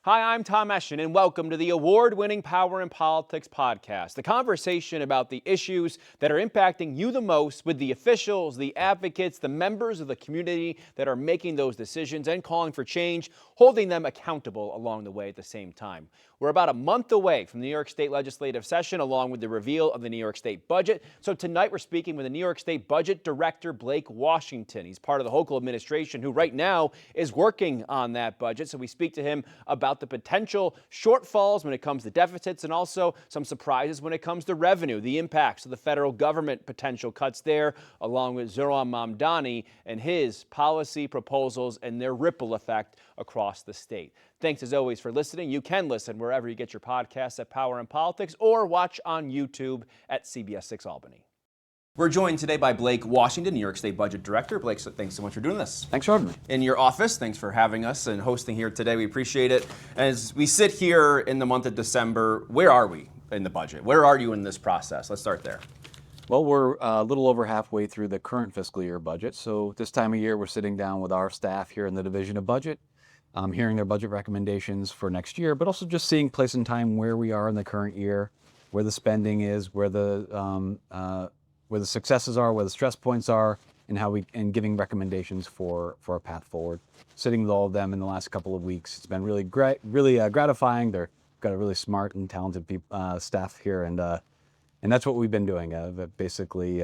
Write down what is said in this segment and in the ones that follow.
Hi, I'm Tom Eschen, and welcome to the award-winning Power in Politics podcast, the conversation about the issues that are impacting you the most with the officials, the advocates, the members of the community that are making those decisions and calling for change, holding them accountable along the way at the same time. We're about a month away from the New York State legislative session, along with the reveal of the New York State budget. So tonight we're speaking with the New York State Budget Director, Blake Washington. He's part of the local administration who right now is working on that budget. So we speak to him about the potential shortfalls when it comes to deficits and also some surprises when it comes to revenue, the impacts of the federal government potential cuts there, along with Zohran Mamdani and his policy proposals and their ripple effect across the state. Thanks as always for listening. You can listen wherever you get your podcasts at Power in Politics or watch on YouTube at CBS 6 Albany. We're joined today by Blake Washington, New York State Budget Director. Blake, thanks so much for doing this. Thanks for having me. In your office, thanks for having us and hosting here today. We appreciate it. As we sit here in the month of December, where are we in the budget? Where are you in this process? Let's start there. Well, we're a little over halfway through the current fiscal year budget. So this time of year, we're sitting down with our staff here in the Division of Budget, hearing their budget recommendations for next year, but also just seeing place and time where we are in the current year, where the spending is, where the successes are, where the stress points are, and giving recommendations for a path forward. Sitting with all of them in the last couple of weeks, it's been really great, really gratifying. They've got a really smart and talented staff here, and that's what we've been doing, basically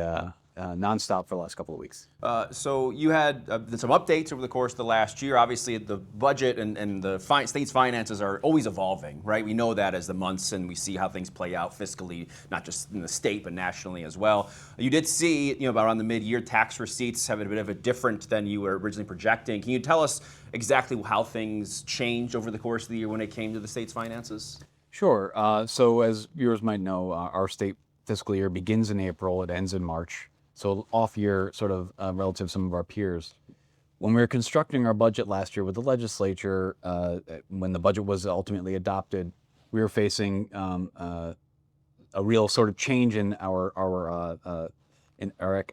nonstop for the last couple of weeks. So you had some updates over the course of the last year. Obviously, the budget and the state's finances are always evolving, right? We know that as the months and we see how things play out fiscally, not just in the state, but nationally as well. You did see, about around the mid-year, tax receipts have a bit of a different than you were originally projecting. Can you tell us exactly how things changed over the course of the year when it came to the state's finances? Sure. So as viewers might know, our state fiscal year begins in April, it ends in March. So off year sort of relative to some of our peers. When we were constructing our budget last year with the legislature, when the budget was ultimately adopted, we were facing a real sort of change in our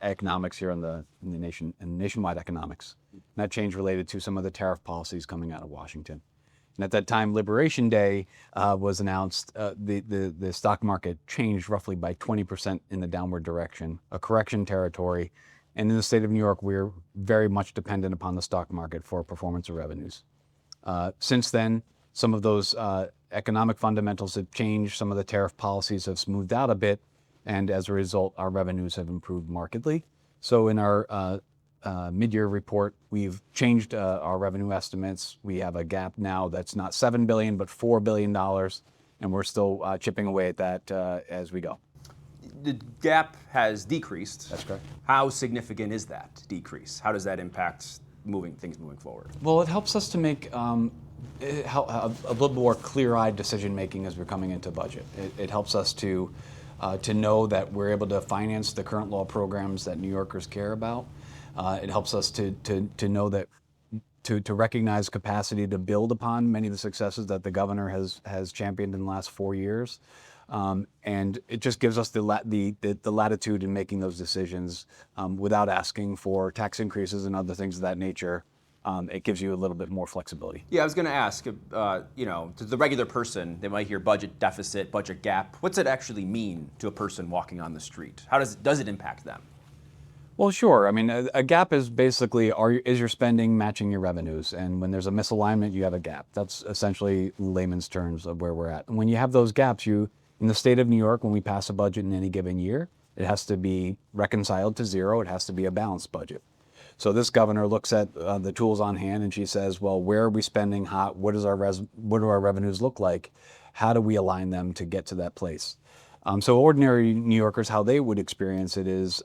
economics here in the nation, and nationwide economics. And that change related to some of the tariff policies coming out of Washington. And at that time, Liberation Day was announced. The stock market changed roughly by 20% in the downward direction, a correction territory. And in the state of New York, we're very much dependent upon the stock market for performance of revenues. Since then, some of those economic fundamentals have changed. Some of the tariff policies have smoothed out a bit. And as a result, our revenues have improved markedly. So in our mid-year report, we've changed our revenue estimates. We have a gap now that's not $7 billion, but $4 billion, and we're still chipping away at that as we go. The gap has decreased. That's correct. How significant is that decrease? How does that impact things moving forward? Well, it helps us to make a little more clear-eyed decision-making as we're coming into budget. It helps us to know that we're able to finance the current law programs that New Yorkers care about. It helps us to know that to recognize capacity to build upon many of the successes that the governor has championed in the last 4 years, and it just gives us the latitude in making those decisions without asking for tax increases and other things of that nature. It gives you a little bit more flexibility. Yeah, I was going to ask, to the regular person, they might hear budget deficit, budget gap. What's it actually mean to a person walking on the street? How does it impact them? Well, sure. I mean, a gap is basically, is your spending matching your revenues? And when there's a misalignment, you have a gap. That's essentially layman's terms of where we're at. And when you have those gaps, in the state of New York, when we pass a budget in any given year, it has to be reconciled to zero. It has to be a balanced budget. So this governor looks at the tools on hand and she says, well, where are we spending hot? What do our revenues look like? How do we align them to get to that place? So ordinary New Yorkers, how they would experience it is,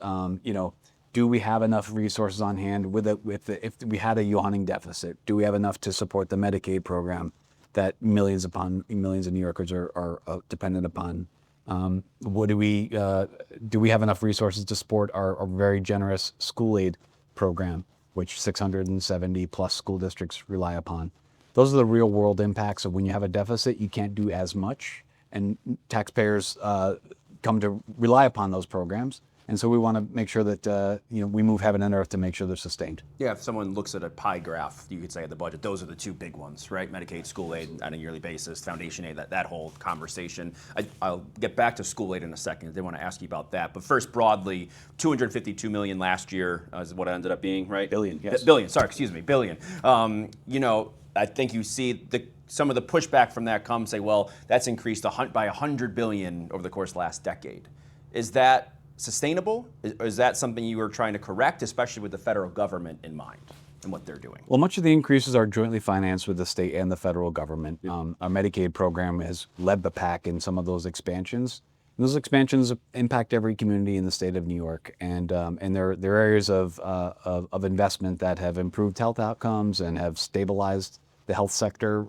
do we have enough resources on hand if we had a yawning deficit? Do we have enough to support the Medicaid program that millions upon millions of New Yorkers are dependent upon? Do we have enough resources to support our very generous school aid program, which 670 plus school districts rely upon? Those are the real world impacts of when you have a deficit, you can't do as much, and taxpayers come to rely upon those programs. And so we want to make sure that we move heaven and earth to make sure they're sustained. Yeah, if someone looks at a pie graph, you could say at the budget, those are the two big ones, right? Medicaid, school aid on a yearly basis, foundation aid, that whole conversation. I'll get back to school aid in a second. I did want to ask you about that. But first, broadly, $252 million last year is what it ended up being, right? Billion, yes. Billion, sorry, excuse me, billion. I think you see some of the pushback from that come say, well, that's increased by $100 billion over the course of the last decade. Is that sustainable? Is that something you are trying to correct, especially with the federal government in mind and what they're doing? Well, much of the increases are jointly financed with the state and the federal government. Our Medicaid program has led the pack in some of those expansions. And those expansions impact every community in the state of New York, and they're areas of investment that have improved health outcomes and have stabilized the health sector,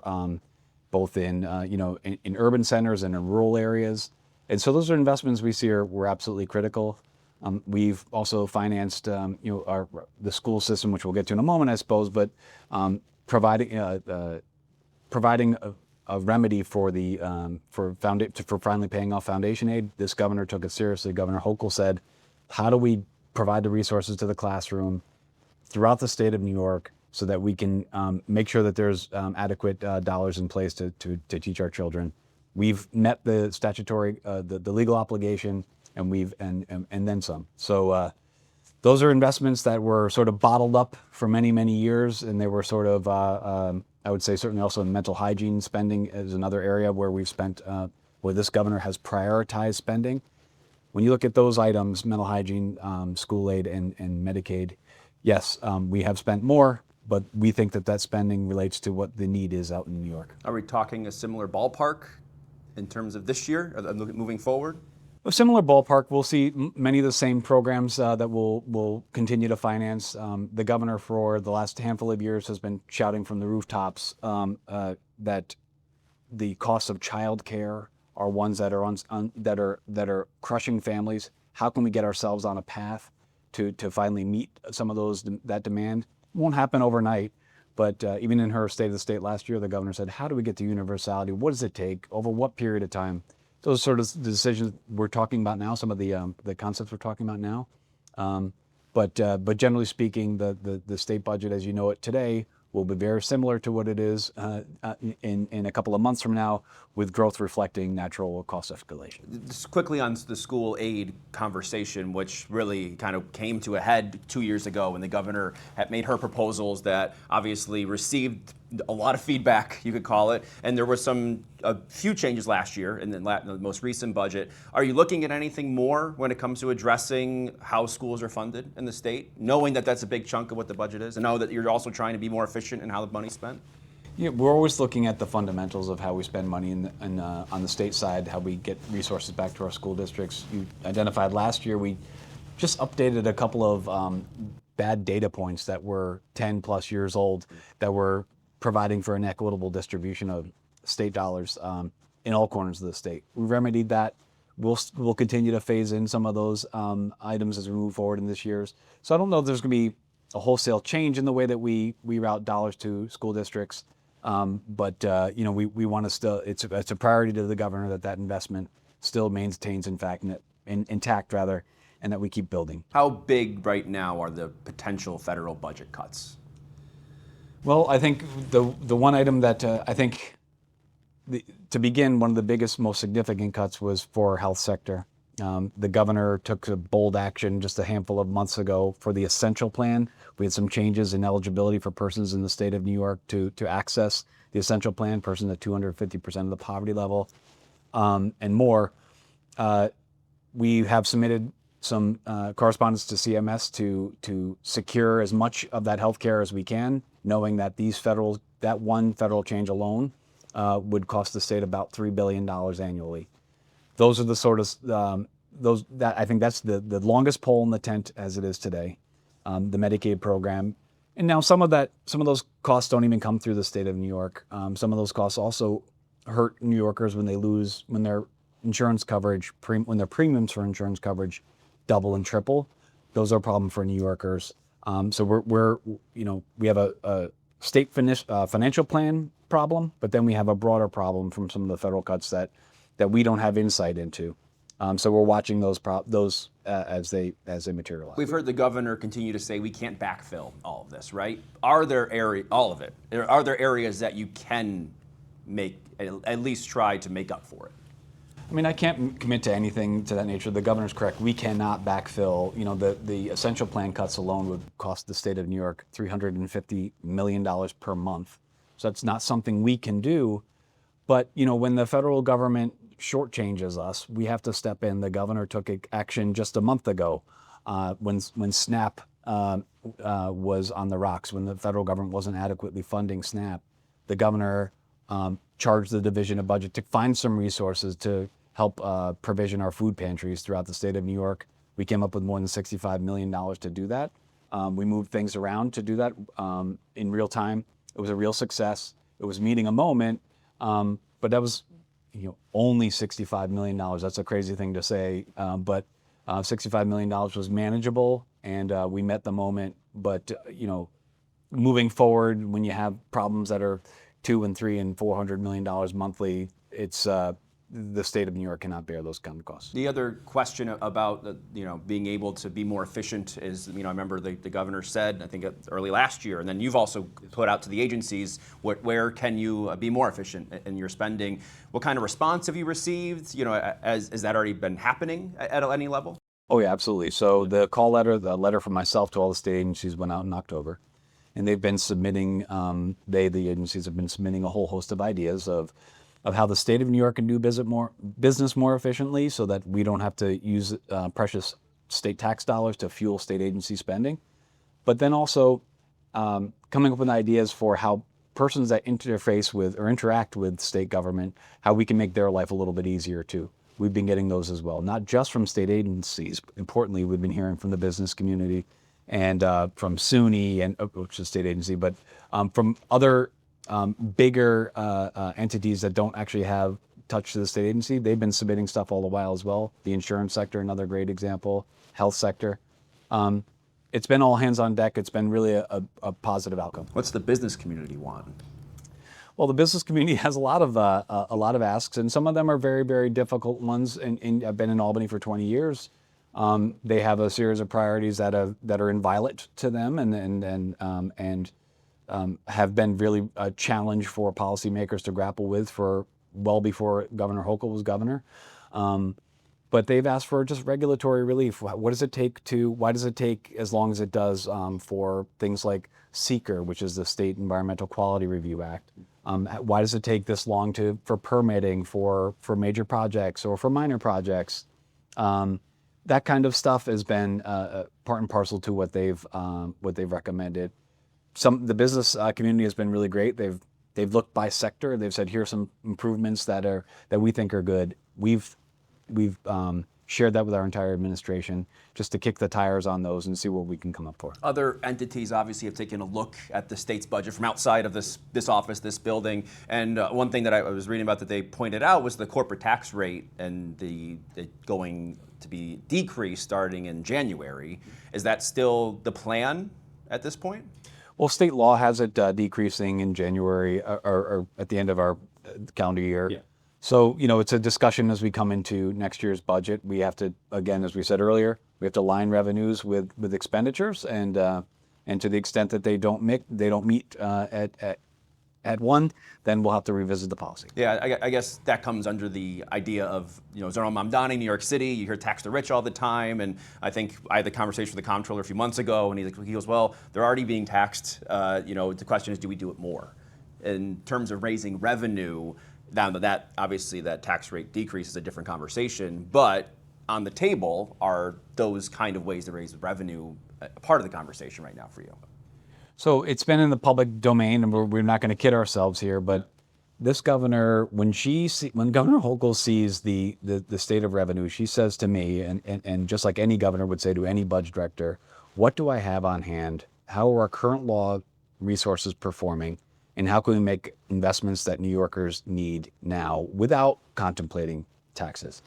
both in urban centers and in rural areas. And so those are investments we see were absolutely critical. We've also financed, the school system, which we'll get to in a moment, I suppose, but providing a remedy for finally paying off foundation aid. This governor took it seriously. Governor Hochul said, "How do we provide the resources to the classroom throughout the state of New York so that we can make sure that there's adequate dollars in place to teach our children?" We've met the statutory, the legal obligation, and then some. So those are investments that were sort of bottled up for many, many years, and they were sort of, I would say, certainly also in mental hygiene spending is another area where we've spent, where this governor has prioritized spending. When you look at those items, mental hygiene, school aid, and Medicaid, yes, we have spent more, but we think that spending relates to what the need is out in New York. Are we talking a similar ballpark in terms of this year, moving forward? A similar ballpark. We'll see many of the same programs that we'll continue to finance. The governor for the last handful of years has been shouting from the rooftops that the costs of childcare are ones that are crushing families. How can we get ourselves on a path to finally meet some of that demand? It won't happen overnight. But even in her State of the State last year, the governor said, how do we get to universality? What does it take? Over what period of time? Those sort of decisions we're talking about now, some of the concepts we're talking about now. But generally speaking, the state budget as you know it today will be very similar to what it is in a couple of months from now, with growth reflecting natural cost escalation. Just quickly on the school aid conversation, which really kind of came to a head 2 years ago when the governor had made her proposals that obviously received a lot of feedback, you could call it, and there were a few changes last year in the most recent budget. Are you looking at anything more when it comes to addressing how schools are funded in the state, knowing that that's a big chunk of what the budget is, and know that you're also trying to be more efficient in how the money's spent? Yeah, we're always looking at the fundamentals of how we spend money on the state side, how we get resources back to our school districts. You identified last year, we just updated a couple of bad data points that were 10 plus years old that were providing for an equitable distribution of state dollars in all corners of the state. We remedied that. We'll continue to phase in some of those items as we move forward in this year's. So I don't know if there's going to be a wholesale change in the way that we route dollars to school districts, but we want to still. It's a priority to the governor that investment still maintains intact rather, and that we keep building. How big right now are the potential federal budget cuts? Well, I think the one item that I think, to begin, one of the biggest, most significant cuts was for our health sector. The governor took a bold action just a handful of months ago for the essential plan. We had some changes in eligibility for persons in the state of New York to access the essential plan, persons at 250% of the poverty level, and more. We have submitted some correspondence to CMS to secure as much of that health care as we can, knowing that that one federal change alone would cost the state about $3 billion annually. Those are the sort of I think that's the longest pole in the tent as it is today, the Medicaid program. And now some of those costs don't even come through the state of New York. Some of those costs also hurt New Yorkers when their insurance coverage, when their premiums for insurance coverage double and triple. Those are a problem for New Yorkers. So we have a state financial plan problem, but then we have a broader problem from some of the federal cuts that we don't have insight into. So we're watching those as they materialize. We've heard the governor continue to say we can't backfill all of this, right? Are there all of it? Are there areas that you can make, at least try to make up for it? I mean, I can't commit to anything to that nature. The governor's correct. We cannot backfill. You know, the essential plan cuts alone would cost the state of New York $350 million per month. So that's not something we can do. But, you know, when the federal government shortchanges us, we have to step in. The governor took action just a month ago when SNAP was on the rocks, when the federal government wasn't adequately funding SNAP. The governor charged the Division of Budget to find some resources to help provision our food pantries throughout the state of New York. We came up with more than $65 million to do that. We moved things around to do that in real time. It was a real success. It was meeting a moment, but that was only $65 million. That's a crazy thing to say, but $65 million was manageable, and we met the moment. But moving forward, when you have problems that are $200 and $300 and $400 million monthly, it's the state of New York cannot bear those kind of costs. The other question about being able to be more efficient is, I remember the governor said, I think early last year, and then you've also put out to the agencies, where can you be more efficient in your spending? What kind of response have you received? Has that already been happening at any level? Oh yeah, absolutely. So the letter from myself to all the state agencies went out in October, and they've been submitting. The agencies have been submitting a whole host of ideas of how the state of New York can do business more efficiently, so that we don't have to use precious state tax dollars to fuel state agency spending. But then also coming up with ideas for how persons that interface with or interact with state government, how we can make their life a little bit easier too. We've been getting those as well, not just from state agencies. Importantly, we've been hearing from the business community and from SUNY, which is a state agency, but from other bigger entities that don't actually have touch to the state agency. They've been submitting stuff all the while as well. The insurance sector, another great example, health sector. It's been all hands on deck. It's been really a positive outcome. What's the business community want? Well, the business community has a lot of asks, and some of them are very, very difficult ones. And I've been in Albany for 20 years. They have a series of priorities that are inviolate to them, and have been really a challenge for policymakers to grapple with for well before Governor Hochul was governor. But they've asked for just regulatory relief. Why does it take as long as it does for things like SEQR, which is the State Environmental Quality Review Act? Why does it take this long for permitting for major projects or for minor projects? That kind of stuff has been part and parcel to what they've recommended. The business community has been really great. They've looked by sector. They've said, here's some improvements that we think are good. We've shared that with our entire administration just to kick the tires on those and see what we can come up for. Other entities obviously have taken a look at the state's budget from outside of this office, this building. And one thing that I was reading about that they pointed out was the corporate tax rate and the going to be decreased starting in January. Is that still the plan at this point? Well, state law has it decreasing in January or at the end of our calendar year. Yeah. So, it's a discussion as we come into next year's budget. We have to, again, as we said earlier, we have to align revenues with expenditures, and to the extent that they don't meet at one, then we'll have to revisit the policy. Yeah, I guess that comes under the idea of, Zohran Mamdani, New York City. You hear tax the rich all the time, and I think I had the conversation with the comptroller a few months ago, and he goes, well, they're already being taxed. The question is, do we do it more? In terms of raising revenue, now that obviously that tax rate decrease is a different conversation, but on the table are those kind of ways to raise revenue a part of the conversation right now for you? So it's been in the public domain, and we're not going to kid ourselves here, but this governor, when Governor Hochul sees the state of revenue, she says to me, and just like any governor would say to any budget director, what do I have on hand? How are our current law resources performing? And how can we make investments that New Yorkers need now without contemplating taxes?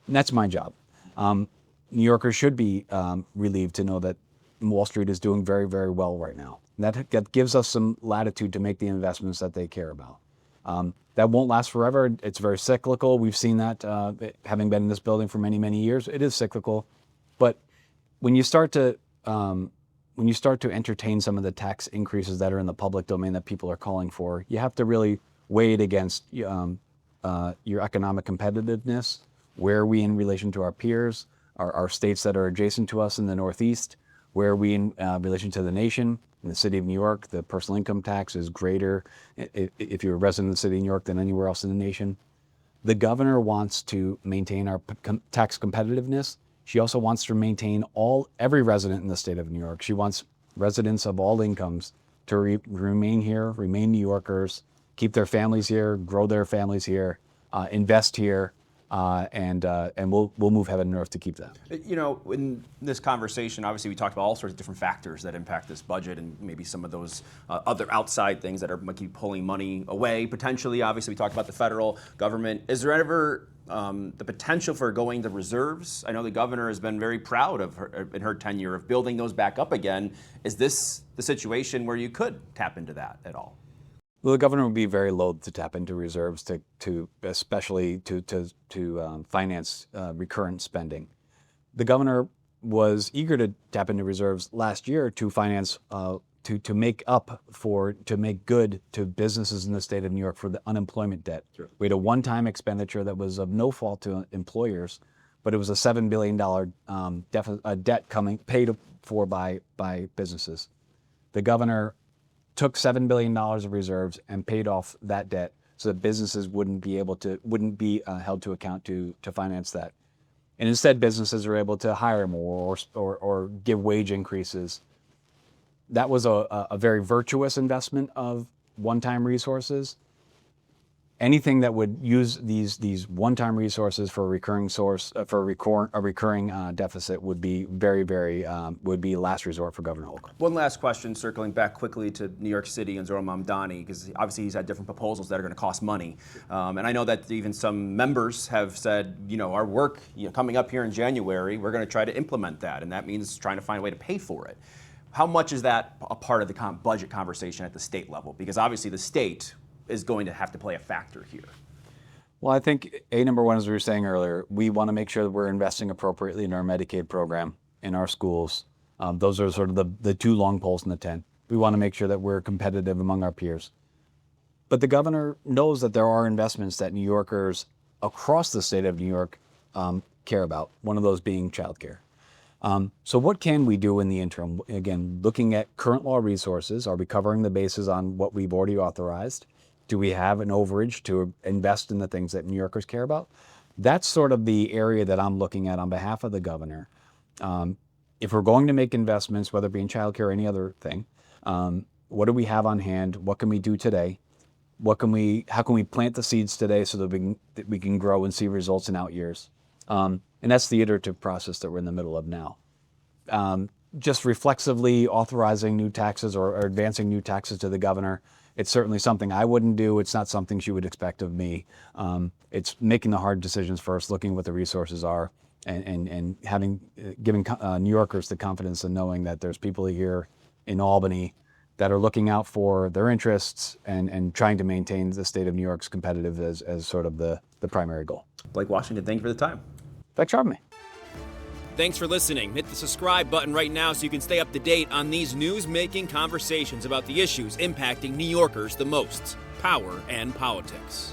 And that's my job. New Yorkers should be relieved to know that Wall Street is doing very, very well right now. That gives us some latitude to make the investments that they care about. That won't last forever. It's very cyclical. We've seen that having been in this building for many, many years. It is cyclical, but when you start to entertain some of the tax increases that are in the public domain that people are calling for, you have to really weigh it against your economic competitiveness. Where are we in relation to our peers, our states that are adjacent to us in the Northeast? Where are we in relation to the nation? In the city of New York, the personal income tax is greater if you're a resident of the city of New York than anywhere else in the nation. The governor wants to maintain our tax competitiveness. She also wants to maintain every resident in the state of New York. She wants residents of all incomes to remain here, remain New Yorkers, keep their families here, grow their families here, invest here, and we'll move heaven and earth to keep that. You know, in this conversation, obviously we talked about all sorts of different factors that impact this budget and maybe some of those other outside things that might keep pulling money away, potentially. Obviously, we talked about the federal government. Is there ever the potential for going to reserves? I know the governor has been very proud of in her tenure of building those back up again. Is this the situation where you could tap into that at all? Well, the governor would be very loath to tap into reserves especially to finance recurrent spending. The governor was eager to tap into reserves last year to finance to make good to businesses in the state of New York for the unemployment debt. Sure. We had a one-time expenditure that was of no fault to employers, but it was a $7 billion debt paid for by businesses. The governor took $7 billion of reserves and paid off that debt so that businesses wouldn't be held to account to finance that. And instead, businesses are able to hire more or give wage increases. That was a very virtuous investment of one-time resources. Anything that would use these one-time resources for a recurring deficit would be would be last resort for Governor Hochul. One last question, circling back quickly to New York City and Zohran Mamdani, because obviously he's had different proposals that are going to cost money, and I know that even some members have said, our work, coming up here in January, we're going to try to implement that, and that means trying to find a way to pay for it. How much is that a part of the budget conversation at the state level? Because obviously the state is going to have to play a factor here. Well, I think number one, as we were saying earlier, we want to make sure that we're investing appropriately in our Medicaid program, in our schools. Those are sort of the two long poles in the tent. We want to make sure that we're competitive among our peers. But the governor knows that there are investments that New Yorkers across the state of New York care about, one of those being childcare. So what can we do in the interim? Again, looking at current law resources, are we covering the bases on what we've already authorized? Do we have an overage to invest in the things that New Yorkers care about? That's sort of the area that I'm looking at on behalf of the governor. If we're going to make investments, whether it be in childcare or any other thing, what do we have on hand? What can we do today? How can we plant the seeds today so that we can grow and see results in out years? And that's the iterative process that we're in the middle of now. Just reflexively authorizing new taxes or advancing new taxes to the governor, it's certainly something I wouldn't do. It's not something she would expect of me. It's making the hard decisions first, looking what the resources are, and giving New Yorkers the confidence in knowing that there's people here in Albany that are looking out for their interests and trying to maintain the state of New York's competitive as sort of the primary goal. Blake Washington, thank you for the time. Thanks for having me. Thanks for listening. Hit the subscribe button right now so you can stay up to date on these news-making conversations about the issues impacting New Yorkers the most: power and politics.